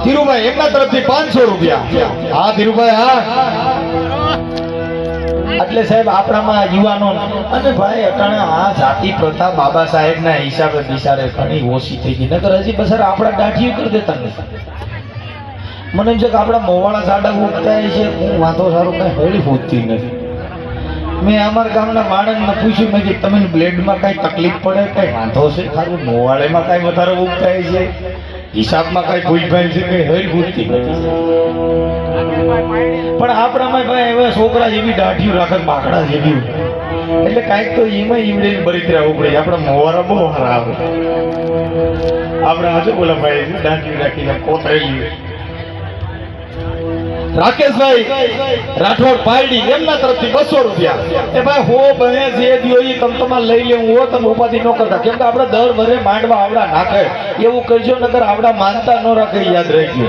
ધીરુભાઈ એમના તરફથી 500 રૂપિયા. હા ધીરુભાઈ હા. એટલે સાહેબ આપણામાં યુવાનો અને ભાઈ અટાણે આ જાતિ પ્રથા બાબા સાહેબના હિસાબે બિચારે ઘણી ઓછી થઈ ગઈ. નકર હજી બસાર આપણા દાઢીઓ કરી દેતા નથી. મને એમ છે કે આપણા મોવાળા સાડા ઉગતા છે. હું વાંધો સારું કઈ હળી પૂછતી નથી. મેં અમારા ગામના માણસને પૂછ્યું મેં કે તમે બ્લેડમાં કઈ તકલીફ પડે કઈ વાંધો છે ખારું મોવાળેમાં કઈ વધારે ઉગતા છે હિસાબમાં કઈ ભૂલભાઈ છે કઈ હળી પૂછતી નથી. પણ આપણામાં ભાઈ એવા છોકરા જેવી દાઢીઓ રાખે બાકડા જેવી એટલે કાંઈક તો એમાં ઈવડે બરીતરા ઉપડે. આપણા મોવારા બહુ સારા આવે. આપણે હજુ બોલા ભાઈ દાઢી રાખીને કોતરેલી રાકેશભાઈ રાઠોડ પાયડી એમના તરફથી 200 રૂપિયા. એ ભાઈ હો બને જે દિયો ઈ તમ તમારે લઈ લેવું હો તમે ઉપાધિ ન કરતા. કેમ કે આપણે દર વરે માંડવા આવડા નાખે એવું કરજો નકર આવડા માનતા ન રાખે. યાદ રાખજો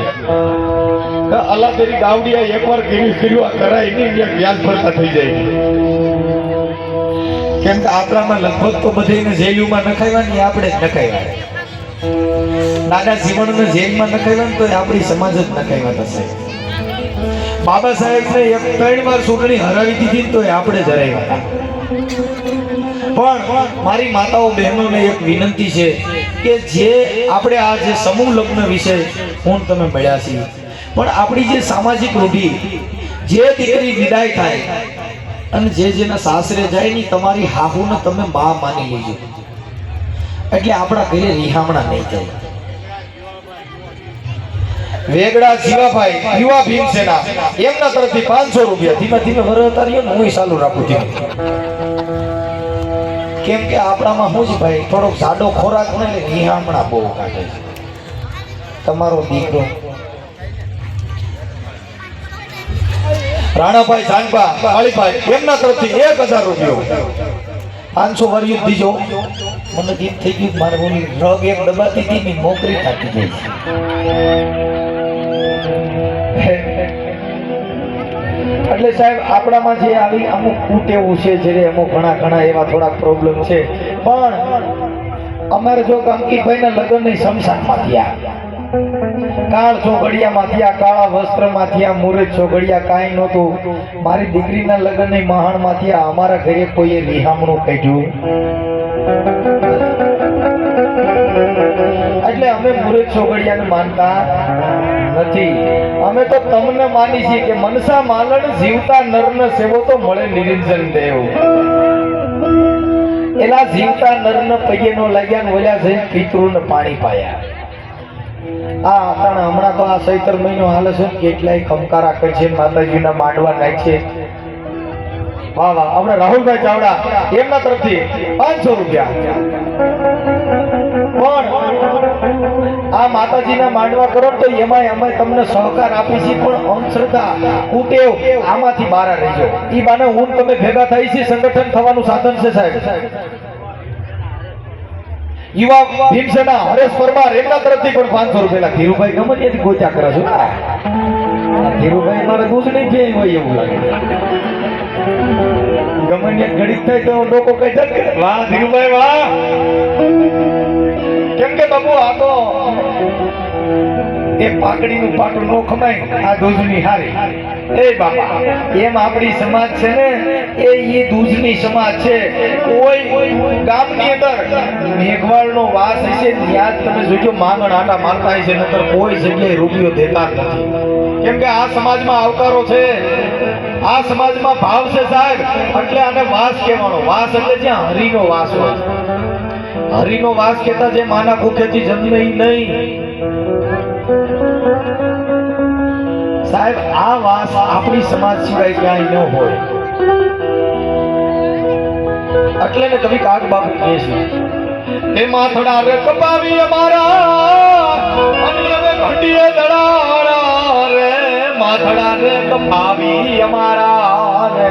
અલ્લાહ તેરી ગાવડિયા એકવાર કર્યું કરાય નહીં વ્યાજ ભરતા થઈ જાય. કેમ કે આપણામાં લગભગ તો બધાને જેલમાં નખાવ્યા ને આપણે જ નખાવ્યા. નાના જીવનને જેલમાં નખાવ્યા ને તો આપણી સમાજ જ નખાવ્યા થશે. બાબા સાહેબને 3 વાર ચૂંટણી હરાવી દીધી તો આપણે જ હરાવ્યા. પણ મારી માતાઓ બહેનોને એક વિનંતી છે કે જે આપણે આ જે સમૂહ લગ્ન વિશે હું તમે મળ્યા છીએ પણ આપણી જે સામાજિક રૂઢિ જે દીકરી વિદાય થાય અને જેના સાસરે જાય ની તમારી હાહુને તમે માં માની લેજો. એટલે આપણા ઘરે રિહામણા નહીં થાય. વેગડા જીવાભાઈ યુવા ભીમસેના એમના તરફથી 500 રૂપિયા. ધીમે ધીમે વરતા રહ્યો ને હું ચાલુ રાખું ધીમે. કેમ કે આપણામાં શું છે ભાઈ થોડોક જાડો ખોરાક ને રિહામણા બહુ કાઢે છે. તમારો દીકરો રાણાભાઈ જાનબા કાળીભાઈ એમના તરફથી 1000 રૂપિયા. 500 વર્યું દીજો. મને દીપ થઈ ગયું મારે બોલી રગ એક દબાતી હતી ની નોકરી કાઢી ગઈ. એટલે સાહેબ આપણામાં જે આવી અમુક કુટેવું છે જે અમુક ઘણા એવા થોડાક પ્રોબ્લેમ છે. પણ અમારે જો અંકિતભાઈના લગ્નની શમશાનમાં થયા, કાળ ચોઘડિયામાં થયા, કાળા વસ્ત્રમાં થયા, મુરત ચોઘડિયા કાંઈ નહોતું. મારી દીકરીના લગ્નની મહાણમાં થયા. અમારા ઘરે કોઈએ રિહામણું કાઢ્યું એટલે અમે મુરત ચોઘડિયાને માનતા નથી. અમે તો તમને માની છીએ કે મનસા માલણ જીવતા નરને સેવો તો મળે નિરંજન દેવ. એલા જીવતા નરને પગે નો લાગ્યા ને ઓલ્યા જઈને પિતૃને પાણી પાયા. હમણાં તો આ ચૈત્ર મહિનો હાલે છે કેટલાય ખમકારા કરે છે માતાજીના માંડવા નાખ છે. વાહ વાહ. આપણે રાહુલભાઈ ચાવડા એમના તરફથી 500 રૂપિયા. પણ આ માતાજીના માંડવા કરો તો એમાં અમે તમને સહકાર આપી છીએ. પણ અંધશ્રદ્ધા કુટેવ આમાંથી બહાર રહેજો. ઈ બાને હું તમે ભેગા થઈ છે સંગઠન થવાનું સાધન છે સાહેબ. યુવા ભીમસેના હરેશ પરમાર એમના તરફથી પણ 500 રૂપિયા. ધીરુભાઈ ગમે ત્યાંથી ગોચા કરે છો. ધીરુભાઈ મારે દૂધ નહીં પીએ હોય એવું લાગે. ગમે ત્યાં ઘડીક થાય તો લોકો કઈ જશે. વાહ ધીરુભાઈ વાહ. કેમ કે બાબુ આ તો એ પાકડીનું પાટું નો ખમાય આ દૂધની હારી. એ બાપા એમ આપણી સમાજ છે ને એ દૂધની સમાજ છે. કોઈ ગામની અંદર મેઘવાળનો વાસ હશે ત્યાં તમે જોજો માંગણ આટા મારતા હશે નતર કોઈ જગ્યાએ રૂપિયો દેતા નથી. કેમ કે આ સમાજમાં આવકારો છે, આ સમાજમાં ભાવ છે સાહેબ. એટલે આને વાસ કહેવાનો. વાસ એટલે જ્યાં હરિનો વાસ હોય. હરિનો વાસ કહેતા જે માના ભૂખેથી જન્મે નહીં સાહેબ. આ વાસ આપણી સમાજ સિવાય ક્યાંય ન હોય. એટલે ને કવિ કાગ બાપુ કહે છે એ માથડા રે કપાવી અમારા અને હવે ઘડીએ દડાણા રે. માથડા રે કપાવી અમારા રે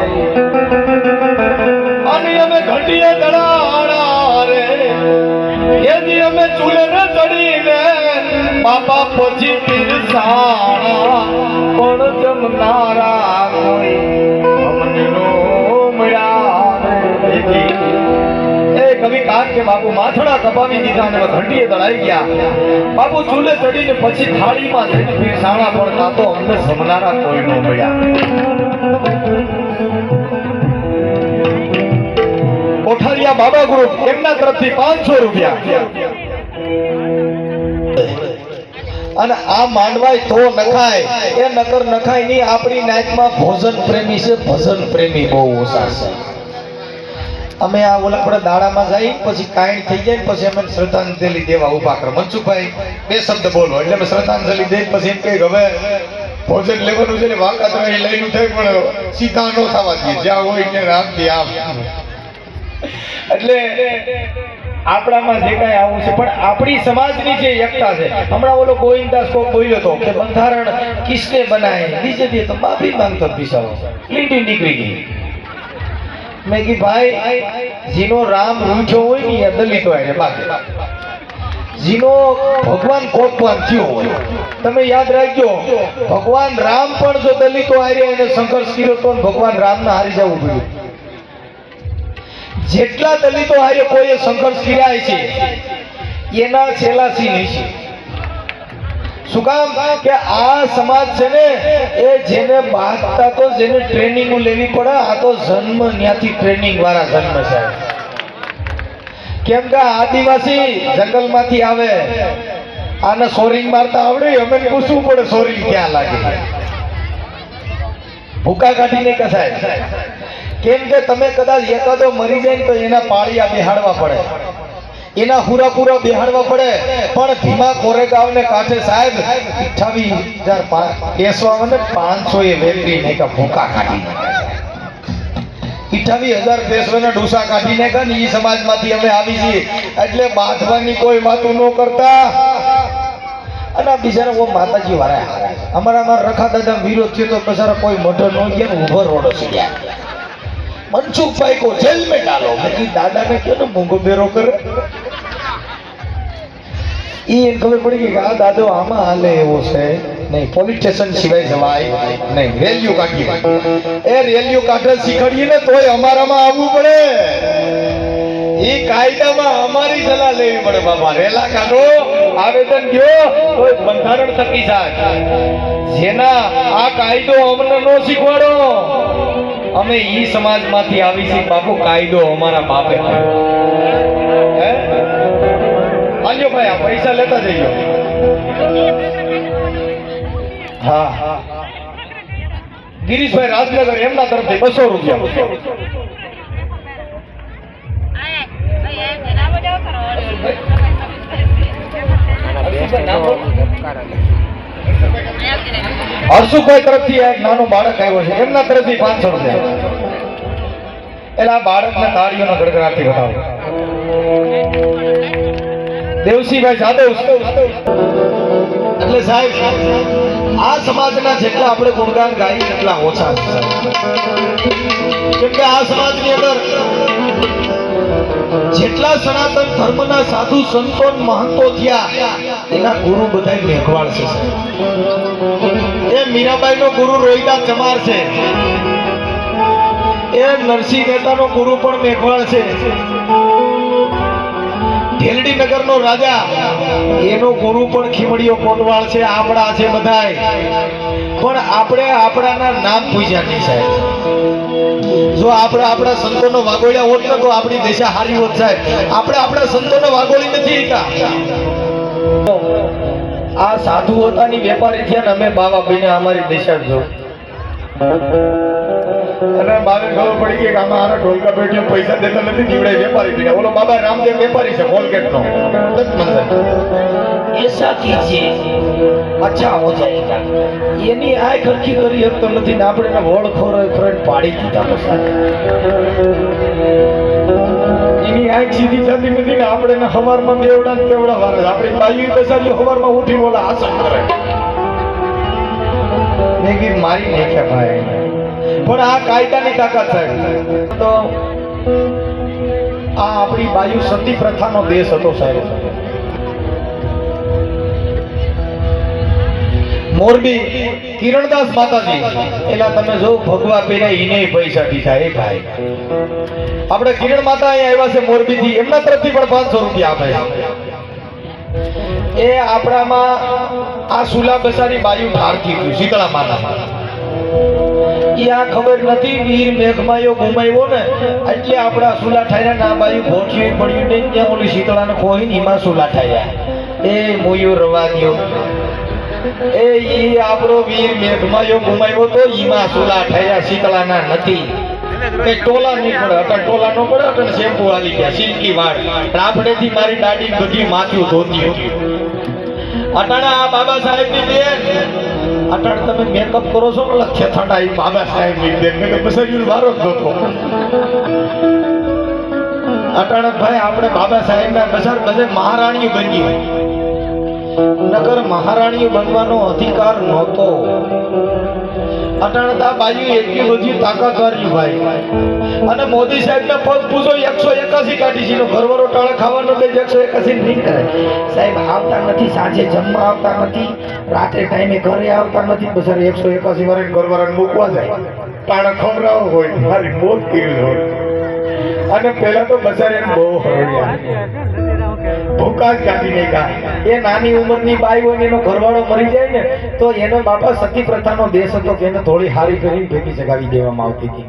અને હવે ઘડીએ દડાણા રે. એથી અમે ચૂલે ને ચડીને બાપા પછી પીરસાણા પણ જમનારા કોઈ અમને નો મળ્યા. એ કવિ કાગ કે બાપુ માથડા કપાવી દીધા અને ઘંટીએ દળાઈ ગયા. બાપુ ચૂલે ચડીને પછી થાળીમાં જઈને પીરસાણા પણ કાતો અંદર જમનારા કોઈ ન મળ્યા. કોઠારિયા બાબા ગ્રુપ એમના તરફથી 500 રૂપિયા. અને આ માંડવાય તો નખાય, એ નકર નખાય નહીં. આપણી નાયકમાં ભોજન પ્રેમી છે, ભજન પ્રેમી બહુ ઓછા છે. અમે આ ઓલા આપણે દાડામાં જઈ પછી કાંઈ થઈ જાય પછી અમે શ્રદ્ધાંજલિ દેવા ઉભા કર. મનસુખભાઈ 2 શબ્દ બોલો એટલે અમે શ્રદ્ધાંજલિ દઈ પછી એમ કહે હવે ભોજન લેવાનું છે ને વાંકા તો અહીં લઈને થાય પણ સીધા ન થવા દઈએ, જ્યાં હોય ને રામથી આમ. એટલે આપણામાં જે કાંઈ આવું છે પણ આપણી સમાજની જે એકતા છે. હમણાં ઓલો ગોવિંદદાસ કોક બોલ્યો હતો કે બંધારણ કિસને બનાય, બીજે દી તો માફી માંગતો બિચારો લીટી નીકળી ગઈ. મેં કી ભાઈ જીનો રામ રૂઠ્યો હોય ને એ દલિતો આને બાકી, જીનો ભગવાન કોપવાન થયો હોય. તમે યાદ રાખજો ભગવાન રામ પણ જો દલિતો આરે એને સંઘર્ષ કર્યો તો ભગવાન રામના હારી જવું પડ્યું. જેટલા દલિતો હારે કોઈએ સંઘર્ષ કર્યા છે એના છેલાસી નહીં છે. શું કામ કે આ સમાજ છે ને એ જેને બાંધતા તો જેને ટ્રેનિંગ લેવી પડે, આ તો જન્મ ત્યાંથી ટ્રેનિંગ વાળા જન્મ છે. કેમ કે આદિવાસી જંગલમાંથી આવે, આને સોરિંગ મારતા આવડે, અમે પૂછવું પડે સોરિંગ ક્યાં લાગે. ભૂકા કાઢીને કસાય. કેમ કે તમે કદાચ એકાદો મરી જાય તો એના પાળિયા બેહાડવા પડે, એના પૂરા બેહાડવા પડે. પણ ભીમા કોરેગાંવ ને કાંઠે સાહેબ 28,000 પેસવા ને 500 એ વેકરી ને ભૂકા કાઢી નાખ્યા. 28,000 પેસવાના ડૂસા કાઢી નાખ્યા ને એ સમાજમાંથી અમે આવી છીએ. એટલે બાંધવાની કોઈ વાતું ન કરતા. અને બિચારા માતાજી વાળા હારા છે. અમારા રખા દાદા વિરોધ થયો તો બિચારા કોઈ મઢ ન ગયા ને ઉભો રોડો છે ગયા. मनसुख को जेल में डालो. मैं दादा ने क्यों ना मूंगो बेरो करे. ये खबर पड़ी कि आ दादो आमा हाले एवो छे नहीं, पोलीस स्टेशन सिवाय जवाय नहीं. रेलियो काढी ए रेलियो काढे શીખડીએ ને તોય અમારામાં આવવું પડે. એ કાયદામાં અમારી સલાહ લેવી પડે. બાબા રેલા કાઢો, આવેદન ગયો તોય બંધારણ થકી જાય. જેના આ કાયદો અમને નો શીખવાડો. અમે ઈ સમાજમાંથી આવી છીએ બાપુ, કાયદો અમારા બાપે હે. આલ્યો ભાઈ આ પૈસા લેતા જઈયો. હા ગિરીશભાઈ રાજનગર એમના તરફથી 200 રૂપિયા. હર્ષુભાઈ તરફથી એક નાનો બાળક આવ્યો છે એમના તરફથી 500 રૂપિયા. એટલે આ બાળકને તાળીઓના ગડગડાટથી બતાવો. દેવસીભાઈ જાદવ. એટલે સાહેબ આ સમાજના જેટલા આપણે ગુણગાન ગાઈએ એટલા ઓછા છે. કેમ કે આ સમાજની અંદર જેટલા સનાતન ધર્મના સાધુ સંતો મહંતો થયા એના ગુરુ બધા મેઘવાળ છે. એ મીરાબાઈ નો ગુરુ રોહિદાસ ચમાર છે. એ નરસિંહ મહેતા નો ગુરુ પણ મેઘવાળ છે. ઢેલડી નગર નો રાજા એનો ગુરુ પણ ખીમડીઓ કોટવાળ છે. આપણા છે બધાય. પણ આપણે આપણાના નામ પૂજ્યા નહીં સાહેબ. જો આપણે આપણા સંતોનો વાગોળ્યા હોત ને તો આપણી દિશા હારી હોત સાહેબ. આપણે આપણા સંતોનો વાગોળી નથી કા. આ સાધુ હોતાની વેપારી થયા ને અમે બાવા ભાઈને અમારી દિશા જો. અને બાવે ખબર પડી ગઈ કે આમાં આના ઢોલકા બેઠે પૈસા દેતા નથી, જીવડાય વેપારી થઈને. ઓલો બાબા રામદેવ વેપારી છે કોલગેટ નો. ऐसा कीजिए अच्छा हो जाएगा. એની આ ખર્ચી કરી હક તો નથી ને આપણે એને વોળ ખોરાય ફ્રેન્ડ પાડી દીધા. એની આંખ સીધી થતી નથી ને આપણે એને હવારમાં દેવડા ને કેવડા વારે આપણી બાઈ બેસાડી હવારમાં ઉઠી ઓલા આસન કરે. મેં કીધું મારી નાખ્યા ભાઈ. પણ આ કાયદાની તાકાત છે. તો આ આપણી બાયુ સતી પ્રથાનો દેશ હતો સાહેબ. મોરબી કિરણદાસ માતાજી એલા તમે જો ભગવા પહેર્યા ઈને પૈસા દીધા એ ભાઈ આપણે કિરણ માતા અહીંયા આવ્યા છે મોરબી થી એમના તરફથી પણ 500 રૂપિયા આપે એ આપણામાં આ સુલા બસારી બાયુ ઠારથી ગયું શીતળા માતા ઈ આ ખબર નથી વીર મેઘમાયો ઘુમાયો ને એટલે આપણા સુલા ઠાયરા ના બાયુ ભોઠી પડ્યું ને ત્યાં ઓલી શીતળાને ખોઈને ઈમાં સુલા ઠાયા એ મોયો રવા ગયો એ ઈ આપણો વીર મેઘમાયો ઘુમાયો તો ઈમાં સુલા ઠાયા શીતળાના નથી કે ટોલા નીકળે અટણ ટોલા નો પડે અટણ શેમ્પુ આવી ગયા સિલ્કી વાળ રાપડેથી મારી દાઢી બધી માથું ધોતી અટાણા આ બાબા સાહેબ ની બેન અટાણ તમે મેકઅપ કરો છો ને ખેથાડા ઈ બાબા સાહેબ ની બેન મેં તો બસાયું વારો જ ધોતો અટાણ ભાઈ આપણે બાબા સાહેબ ના બસાર બધે મહારાણી બની નગર મહારાણી બનવાનો અધિકાર નહોતો અટાણતા બાજુ એટલી બધી તાકાતવાળી ભાઈ અને મોદી સાહેબ ના પગ પૂછો 181 કાઢી છે ઘરવાળો ટાળે ખાવાનો દે 181 નહીં કરે સાહેબ આવતા નથી સાંજે જમવા આવતા નથી રાત્રે ટાઈમે ઘરે આવતા નથી બસ 181 વારે ઘરવાળાને મૂકવા જાય ટાળે ખવડાવો હોય મારી મોત કરી હોય અને પહેલા તો બજારે બહુ હરડ્યા ભૂકા જ કાઢી નાખ્યા એ નાની ઉંમરની બાઈ હોય એનો ઘરવાળો મરી જાય ને તો એનો બાપા સતી પ્રથાનો દેશ હતો કે એને થોડી હારી કરી ભેગી જગાવી દેવામાં આવતી હતી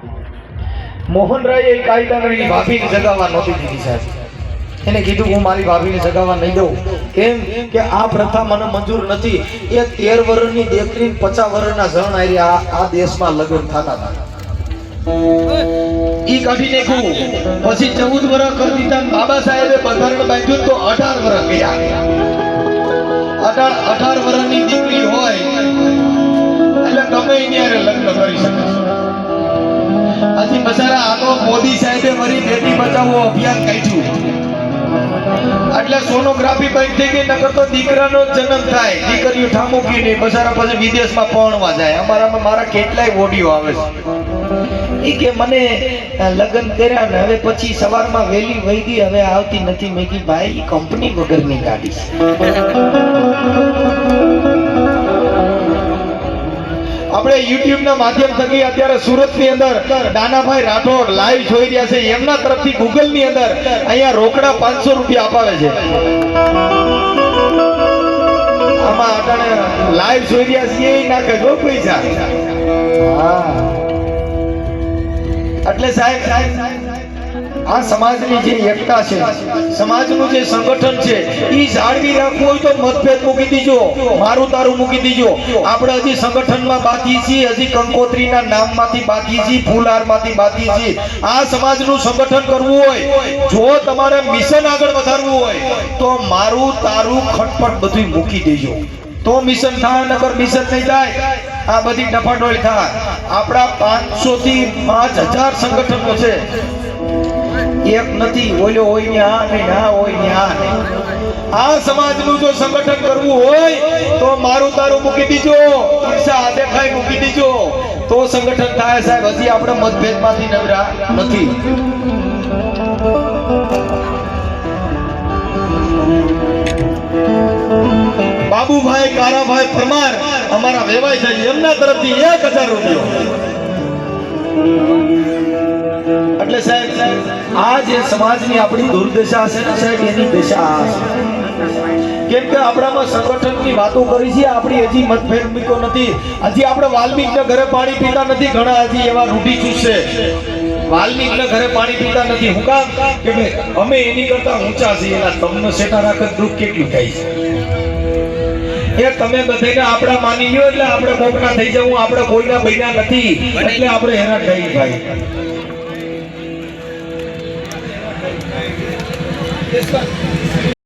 મોહનરાય એ કાયદાની ભાભીને જગાવવા નહોતી દીધી સાહેબ એને કીધું હું મારી ભાભીને જગાવવા નહીં દઉં કેમ કે આ પ્રથા મને મંજૂર નથી એ 13 વર્ષની દીકરી 50 વર્ષના જણ આવી આ દેશમાં લગ્ન થતા હતા ઈ કાઢી નાખ્યું પછી 14 વર્ષ કરી દીધા બાબા સાહેબે બંધારણ બાંધ્યું તો 18 વર્ષ ગયા 18 વર્ષની દીકરી હોય એટલે ગમે એની લગ્ન કરી શકે હજી બચારા આ તો મોદી સાહેબે વળી બેટી બચાવો અભિયાન કાઢ્યું એટલે સોનોગ્રાફી બંધ થઈ ગઈ નકર તો દીકરાનો જન્મ થાય દીકરીઓ ઠામુકી નહીં બચારા પછી વિદેશમાં પહોંચવા જાય અમારામાં મારા કેટલાય ઓડિયો આવે છે ઈ કે મને લગ્ન કર્યા ને હવે પછી સવારમાં વેલી વહી ગઈ હવે આવતી નથી મેં કી ભાઈ કંપની વગરની ગાડી આપણે YouTube ના માધ્યમ થકી અત્યારે સુરત ની અંદર દાનાભાઈ રાઠોડ લાઈવ જોઈ રહ્યા છે એમના તરફથી Google ની અંદર અહીંયા રોકડા 500 રૂપિયા અપાવે છે આમાં અટાણે લાઈવ જોઈ રહ્યા છે એ ના કહેજો પૈસા હા એટલે સાહેબ આ સમાજની જે એકતા છે સમાજનું જે સંગઠન છે ઈ જાળવી રાખવું હોય તો મતભેદ મૂકી દીજો મારું તારું મૂકી દીજો આપણે હજી સંગઠનમાં બાકી છીએ હજી કંકોત્રીના નામમાંથી બાકી છીએ ફૂલહારમાંથી બાકી છીએ આ સમાજનું સંગઠન કરવું હોય જો તમારે મિશન આગળ વધારવું હોય તો મારું તારું ખટપટ બધું મૂકી દેજો તો મિશન થાય નકર મિશન નહીં થાય આ બધી ડફાડોળી થાય આપણા 500 થી 5000 સંગઠનો છે એક નથી ઓલો હોય ને આ નહીં આ હોય ને આ નહીં આ સમાજનું જો સંગઠન કરવું હોય તો મારું તારું મૂકી દીજો ઈર્ષા હાથે ખાઈ મૂકી દીજો તો સંગઠન થાય સાહેબ હજી આપણે મતભેદમાંથી નવરા નથી બાબુભાઈ કારાભાઈ પરમાર અમારા વેવાય છે એમના તરફથી 1000 રૂપિયા એટલે સાહેબ આ જે સમાજની આપણી દુર્દશા છે ને સાહેબ એની દશા કેમ કે આપણામાં સંગઠનની વાતો કરી છે આપણી હજી મતભેદ મૂક્યો નથી હજી આપણે વાલ્મીકના ઘરે પાણી પીતા નથી ઘણા હજી એવા રૂઢિચુસ્ત છે વાલ્મીકના ઘરે પાણી પીતા નથી હું કામ કે અમે એની કરતા ઊંચા છીએ એના તમને સેટા રાખત દુઃખ કેટલું થાય છે એ તમે બધાને આપણા માની લ્યો એટલે આપણે મોકના થઈ જવું આપણે કોઈના બૈના નથી એટલે આપણે હેરાન થઈ ભાઈ